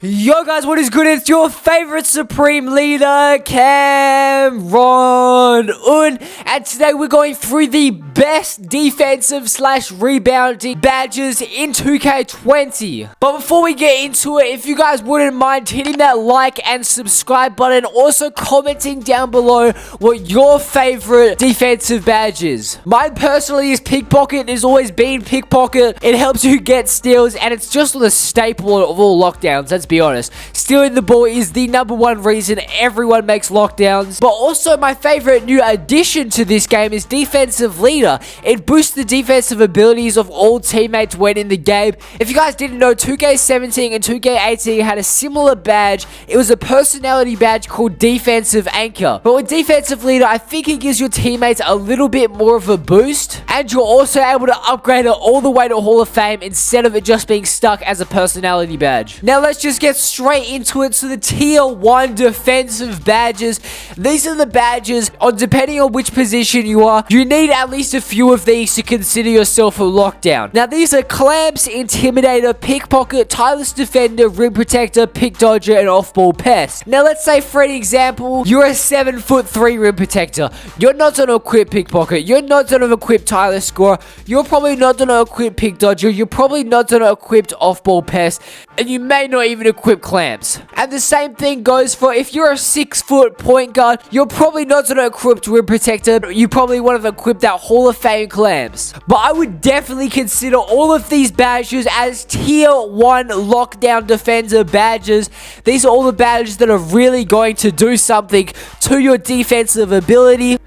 Yo guys, what is good? It's your favorite Supreme Leader, Cameron, and today we're going through the best defensive / rebounding badges in 2K20. But before we get into it, if you guys wouldn't mind hitting that like and subscribe button, also commenting down below what your favorite defensive badge is. Mine personally is Pickpocket. It has always been Pickpocket. It helps you get steals, and it's just the staple of all lockdowns. Let's be honest. Stealing the ball is the #1 reason everyone makes lockdowns. But also my favorite new addition to this game is Defensive Leader. It boosts the defensive abilities of all teammates when in the game. If you guys didn't know, 2K17 and 2K18 had a similar badge. It was a personality badge called Defensive Anchor. But with Defensive Leader, I think it gives your teammates a little bit more of a boost. And you're also able to upgrade it all the way to Hall of Fame instead of it just being stuck as a personality badge. Now let's just get straight into it. So the tier 1 defensive badges, these are the badges depending on which position you are. You need at least a few of these to consider yourself a lockdown. Now these are Clamps, Intimidator, Pickpocket, Tireless Defender, Rim Protector, Pick Dodger, and Off-Ball Pest. Now let's say for an example, you're a 7'3" Rim Protector. You're not going to equip Pickpocket. You're not going to equip Tireless Scorer. You're probably not going to equip Pick Dodger. You're probably not going to equip Off-Ball Pest. And you may not even equip Clamps. And the same thing goes for if you're a 6' point guard, you're probably not going to equip Rim Protector. You probably want to equip that Hall of Fame Clamps. But I would definitely consider all of these badges as tier 1 lockdown defender badges. These are all the badges that are really going to do something to your defensive ability.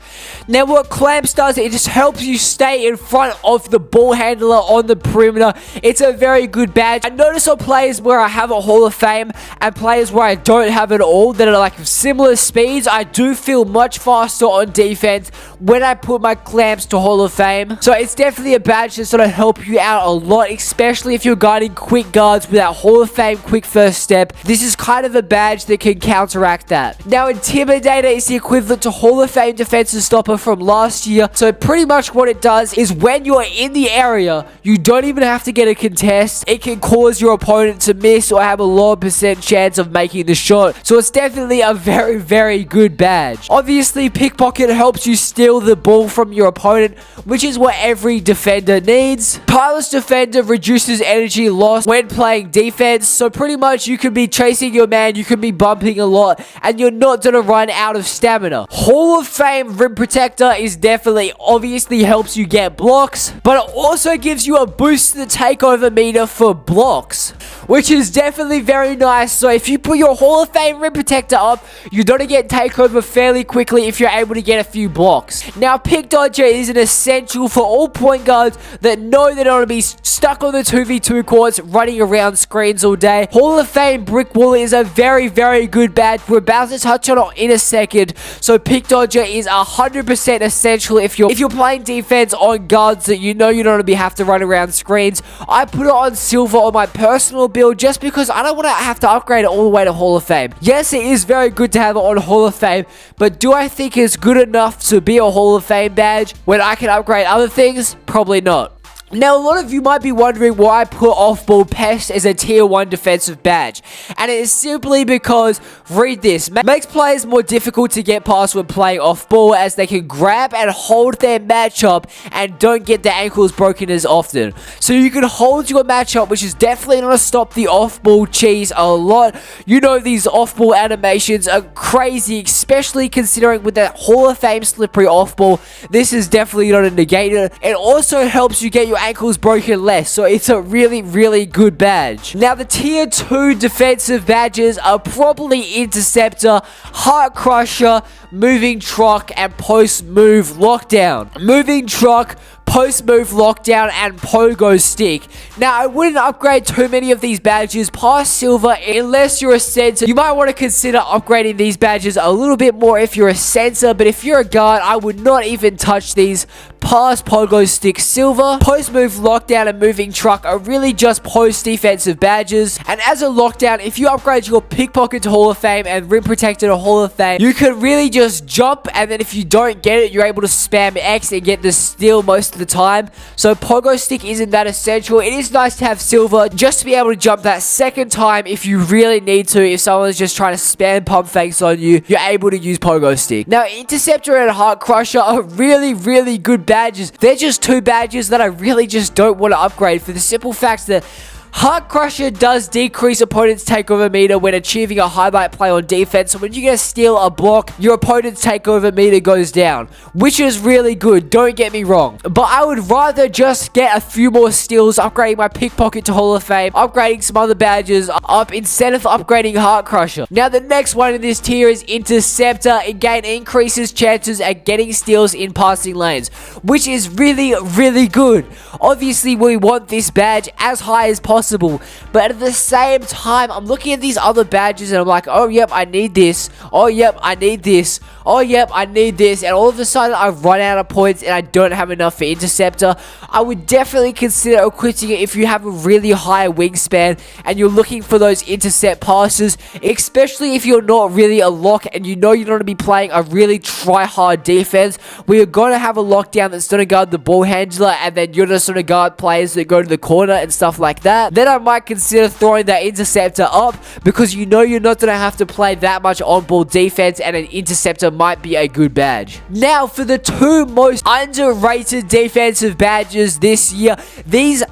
Now what Clamps does, it just helps you stay in front of the ball handler on the perimeter. It's a very good badge. I notice on players where I have a Hall of Fame and players where I don't have it all, that are like similar speeds, I do feel much faster on defense when I put my Clamps to Hall of Fame. So it's definitely a badge that's going to help you out a lot, especially if you're guarding quick guards with that Hall of Fame quick first step. This is kind of a badge that can counteract that. Now Intimidator is the equivalent to Hall of Fame defensive stopper from last year. So pretty much what it does is when you're in the area, you don't even have to get a contest. It can cause your opponent to miss or have a low % chance of making the shot. So it's definitely a very, very good badge. Obviously, Pickpocket helps you steal the ball from your opponent, which is what every defender needs. Tireless Defender reduces energy loss when playing defense. So pretty much you can be chasing your man, you can be bumping a lot, and you're not going to run out of stamina. Hall of Fame Rim Protector is definitely, obviously helps you get blocks, but it also gives you a boost to the takeover meter for blocks, which is definitely very nice. So if you put your Hall of Fame Rim Protector up, you're going to get takeover fairly quickly if you're able to get a few blocks. Now Pick Dodger is an essential for all point guards that know they don't want to be stuck on the 2v2 courts running around screens all day. Hall of Fame Brick Wall is a very, very good badge. We're about to touch on it in a second. So Pick Dodger is 100% essential if you're playing defense on guards that you know you don't want to have to run around screens. I put it on silver on my personal build just because I don't want to have to upgrade it all the way to Hall of Fame. Yes, it is very good to have it on Hall of Fame, but do I think it's good enough to be a Hall of Fame badge when I can upgrade other things? Probably not. Now, a lot of you might be wondering why I put Off-Ball Pest as a tier 1 defensive badge. And it is simply because, read this, makes players more difficult to get past when playing off-ball, as they can grab and hold their matchup and don't get their ankles broken as often. So you can hold your matchup, which is definitely going to stop the off-ball cheese a lot. You know, these off-ball animations are crazy, especially considering with that Hall of Fame slippery off-ball. This is definitely not a negator. It also helps you get your ankles broken less, so it's a really, really good badge. Now the tier 2 defensive badges are probably Interceptor, Heart Crusher, Moving Truck, and Post Move Lockdown. Moving Truck, Post Move Lockdown, and Pogo Stick. Now I wouldn't upgrade too many of these badges past silver unless you're a center. You might want to consider upgrading these badges a little bit more if you're a center, but if you're a guard, I would not even touch these pass, pogo stick, silver. Post move, lockdown, and moving truck are really just post defensive badges. And as a lockdown, if you upgrade your pickpocket to Hall of Fame and rim protector to Hall of Fame, you can really just jump, and then if you don't get it, you're able to spam X and get the steal most of the time. So pogo stick isn't that essential. It is nice to have silver just to be able to jump that second time if you really need to. If someone's just trying to spam pump fakes on you, you're able to use pogo stick. Now, Interceptor and Heart Crusher are really good badges. They're just two badges that I really just don't want to upgrade for the simple fact that Heart Crusher does decrease opponent's takeover meter when achieving a highlight play on defense. So when you get a steal, a block, your opponent's takeover meter goes down, which is really good, don't get me wrong. But I would rather just get a few more steals, upgrading my pickpocket to Hall of Fame, upgrading some other badges up instead of upgrading Heart Crusher. Now the next one in this tier is Interceptor. Again, increases chances at getting steals in passing lanes, which is really good. Obviously, we want this badge as high as possible. But at the same time, I'm looking at these other badges and I'm like, oh yep, I need this. Oh yep, I need this. Oh yep, I need this. And all of a sudden I've run out of points and I don't have enough for Interceptor. I would definitely consider equipping it if you have a really high wingspan and you're looking for those intercept passes, especially if you're not really a lock and you know you're going to be playing a really try-hard defense where you're going to have a lockdown that's going to guard the ball handler and then you're just going to guard players that go to the corner and stuff like that. Then I might consider throwing that Interceptor up because you know you're not going to have to play that much on-ball defense and an Interceptor might be a good badge. Now for the two most underrated defensive badges this year, these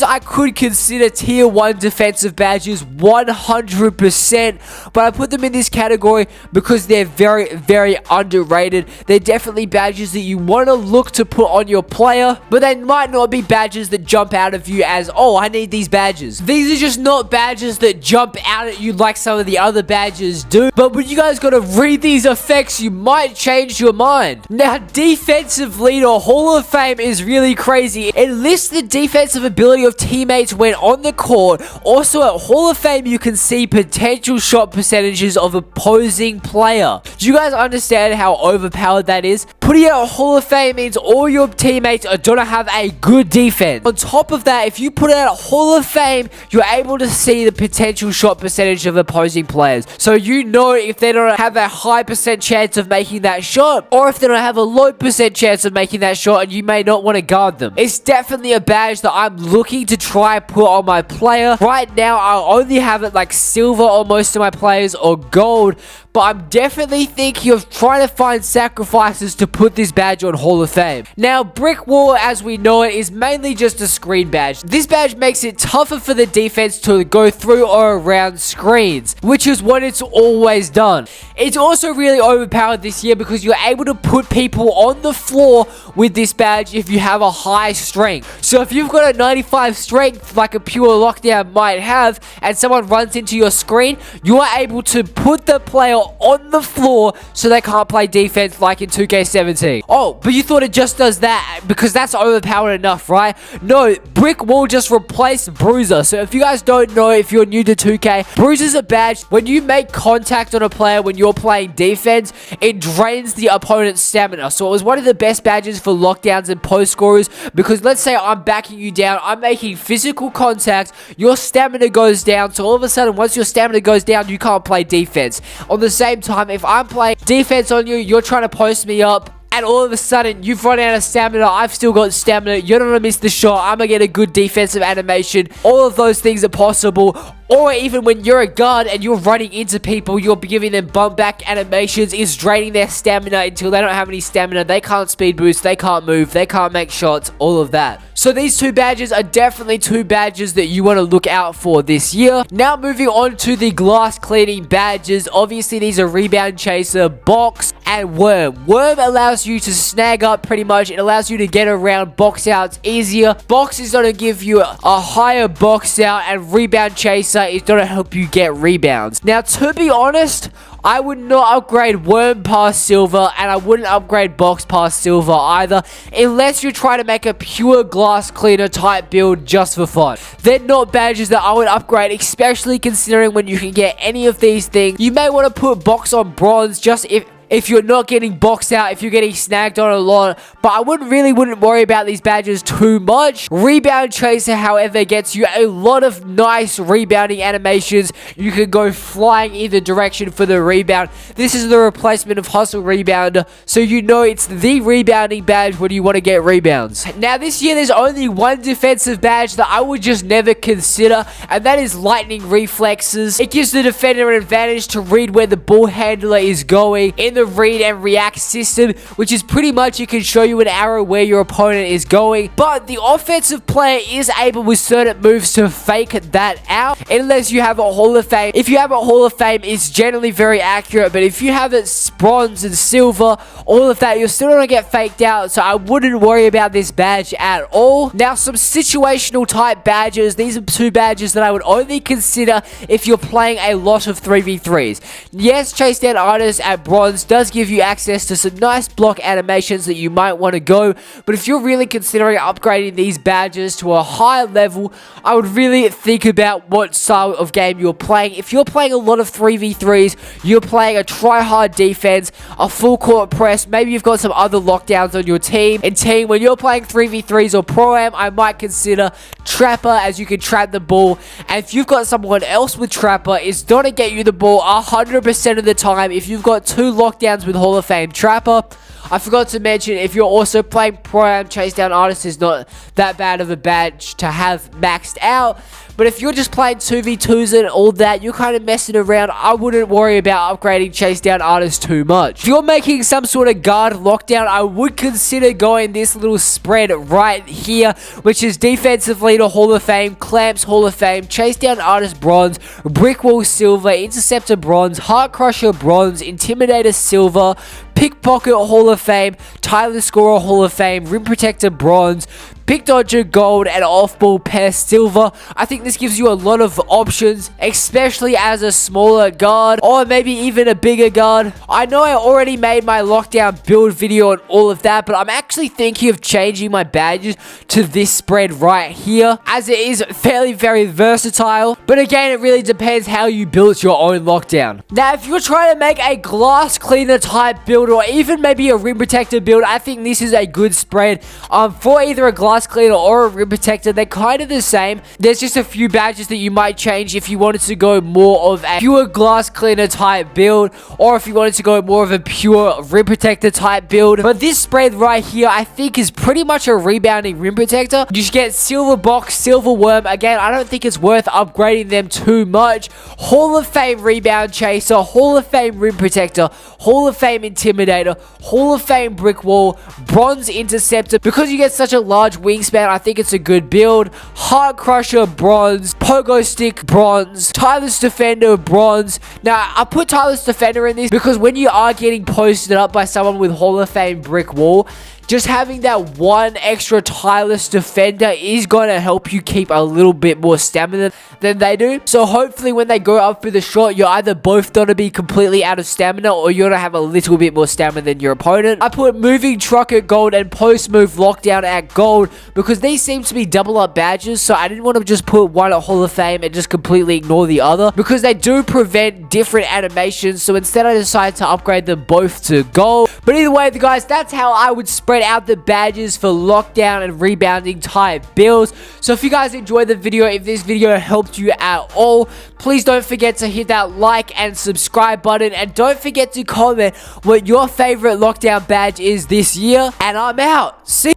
I could consider tier 1 defensive badges 100%, but I put them in this category because they're very underrated. They're definitely badges that you want to look to put on your player, but they might not be badges that jump out of you as, oh, I need these badges. These are just not badges that jump out at you like some of the other badges do, but when you guys got to read these effects, you might change your mind. Now, Defensive Leader Hall of Fame is really crazy. It lists the defensive ability of teammates when on the court. Also at Hall of Fame, you can see potential shot percentages of opposing player. Do you guys understand how overpowered that is? Putting out Hall of Fame means all your teammates are gonna have a good defense. On top of that, if you put out Hall of Fame, you're able to see the potential shot percentage of opposing players. So you know if they don't have a high percent chance of making that shot, or if they don't have a low percent chance of making that shot, and you may not want to guard them. It's definitely a badge that I'm looking to try put on my player. Right now, I only have it like silver on most of my players or gold, but I'm definitely thinking of trying to find sacrifices to put this badge on Hall of Fame. Now, Brick Wall, as we know it, is mainly just a screen badge. This badge makes it tougher for the defense to go through or around screens, which is what it's always done. It's also really overpowered this year because you're able to put people on the floor with this badge if you have a high strength. So if you've got a 95 strength like a pure lockdown might have, and someone runs into your screen, you are able to put the player on the floor so they can't play defense like in 2K17. Oh, but you thought it just does that because that's overpowered enough, right? No, Brick Wall just replaced Bruiser. So if you guys don't know, if you're new to 2K, Bruiser's a badge. When you make contact on a player when you're playing defense, it drains the opponent's stamina. So it was one of the best badges for lockdowns and post scorers because let's say I'm backing you down, I'm making physical contact, your stamina goes down, so all of a sudden once your stamina goes down, you can't play defense. On the same time, if I'm playing defense on you, you're trying to post me up, and all of a sudden you've run out of stamina, I've still got stamina, you're not going to miss the shot, I'm going to get a good defensive animation. All of those things are possible. Or even when you're a guard and you're running into people, you're giving them bump back animations, is draining their stamina until they don't have any stamina, they can't speed boost, they can't move, they can't make shots, all of that. So these two badges are definitely two badges that you want to look out for this year. Now moving on to the glass cleaning badges. Obviously these are Rebound Chaser, Box, and Worm. Worm allows you to snag up pretty much. It allows you to get around box outs easier. Box is going to give you a higher box out, and Rebound Chaser is going to help you get rebounds. Now, to be honest, I would not upgrade Worm past Silver, and I wouldn't upgrade Box past Silver either, unless you're trying to make a pure glass cleaner type build just for fun. They're not badges that I would upgrade, especially considering when you can get any of these things. You may want to put Box on Bronze just if you're not getting boxed out, if you're getting snagged on a lot. But I wouldn't worry about these badges too much. Rebound Tracer, however, gets you a lot of nice rebounding animations. You can go flying either direction for the rebound. This is the replacement of Hustle Rebounder, so you know it's the rebounding badge when you want to get rebounds. Now this year there's only one defensive badge that I would just never consider, and that is Lightning Reflexes. It gives the defender an advantage to read where the ball handler is going in the read and react system, which is pretty much it can show you an arrow where your opponent is going. But the offensive player is able with certain moves to fake that out, unless you have a Hall of Fame. If you have a Hall of Fame, it's generally very accurate, but if you have it bronze and silver, all of that, you're still gonna get faked out, so I wouldn't worry about this badge at all. Now, some situational type badges. These are two badges that I would only consider if you're playing a lot of 3v3s. Yes, Chase Down Artist at bronze does give you access to some nice block animations that you might want to go, but if you're really considering upgrading these badges to a higher level, I would really think about what style of game you're playing. If you're playing a lot of 3v3s, you're playing a try-hard defense, a full court press, maybe you've got some other lockdowns on your team. When you're playing 3v3s or Pro-Am, I might consider Trapper, as you can trap the ball, and if you've got someone else with Trapper, it's gonna get you the ball 100% of the time. If you've got two lockdowns with Hall of Fame Trapper, I forgot to mention, if you're also playing Pro-Am, Chase Down Artist is not that bad of a badge to have maxed out. But if you're just playing 2v2s and all that, you're kind of messing around, I wouldn't worry about upgrading Chase Down Artist too much. If you're making some sort of guard lockdown, I would consider going this little spread right here, which is Defensive Leader Hall of Fame, Clamps Hall of Fame, Chase Down Artist Bronze, Brick Wall Silver, Interceptor Bronze, Heart Crusher Bronze, Intimidator Silver, Pickpocket Hall of Fame, Tyler Scorer Hall of Fame, Rim Protector Bronze, Pick Dodger Gold, and Off-Ball Pair Silver. I think this gives you a lot of options, especially as a smaller guard, or maybe even a bigger guard. I know I already made my lockdown build video and all of that, but I'm actually thinking of changing my badges to this spread right here, as it is fairly very versatile. But again, it really depends how you built your own lockdown. Now, if you're trying to make a glass cleaner type build, or even maybe a rim protector build, I think this is a good spread for either a glass cleaner or a rim protector. They're kind of the same. There's just a few badges that you might change if you wanted to go more of a pure glass cleaner type build, or if you wanted to go more of a pure rim protector type build. But this spread right here, I think, is pretty much a rebounding rim protector. You should get Silver Box, Silver Worm. Again, I don't think it's worth upgrading them too much. Hall of Fame Rebound Chaser, Hall of Fame Rim Protector, Hall of Fame Intimidator, Hall of Fame Brick Wall, Bronze Interceptor. Because you get such a large wingspan, I think it's a good build. Heart Crusher Bronze, Pogo Stick Bronze, Tyler's Defender Bronze. Now, I put Tyler's Defender in this because when you are getting posted up by someone with Hall of Fame Brick Wall, just having that one extra tireless defender is going to help you keep a little bit more stamina than they do. So hopefully when they go up for the shot, you're either both going to be completely out of stamina, or you're going to have a little bit more stamina than your opponent. I put Moving Truck at gold and Post Move Lockdown at gold because these seem to be double up badges, so I didn't want to just put one at Hall of Fame and just completely ignore the other, because they do prevent different animations. So instead I decided to upgrade them both to gold. But either way, guys, that's how I would spread out the badges for lockdown and rebounding type builds. So if you guys enjoyed the video, if this video helped you at all, please don't forget to hit that like and subscribe button, and don't forget to comment what your favorite lockdown badge is this year. And I'm out. See